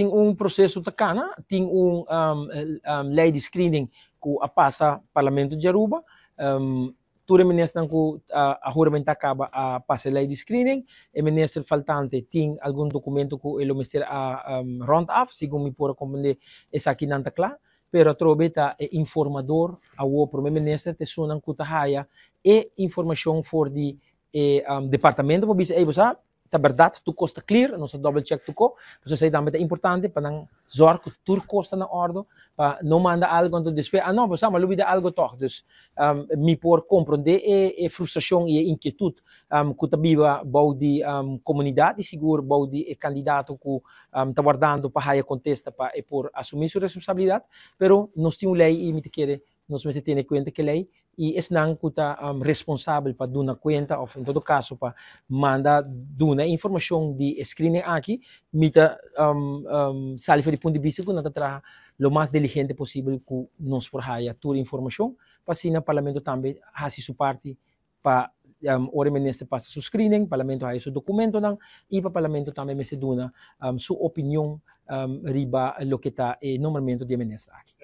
tem processo takana, tem lei de screening que passa Parlamento de Aruba, tudo ministro que a juramento acaba a passar lei de screening, e ministro faltante tem algum documento que ele ministro a round off, segundo me por compreender, essa aqui não está claro, pero trobeta é informador ao primeiro ministro te sunan que haya e informação for de departamento para dizer, você tá verdade, tu costa clear, não se double check tu co, você sei também é importante para não zorg que tu costa na ordem, para não mandar algo quando después, não, você mas lubida algo toch, dus me por compreender e frustração e inquietude que tá viva bau de comunidade e seguro bau de candidato que tá guardando para haya contesta para e por assumir sua responsabilidade, pero nós temos lei e me te querer nós me se tem conta que lei e esse não está responsável para dar conta ou em todo caso para mandar dar informação de screening aqui mita sabe do ponto de vista que nós tra o mais diligente possível que nós por haya toda informação para assim o parlamento também faça sua parte para o ministro passa seu screening, parlamento haya seu documento não e para parlamento também me se duna sua opinião riba lo que está normalmente de ministro aqui.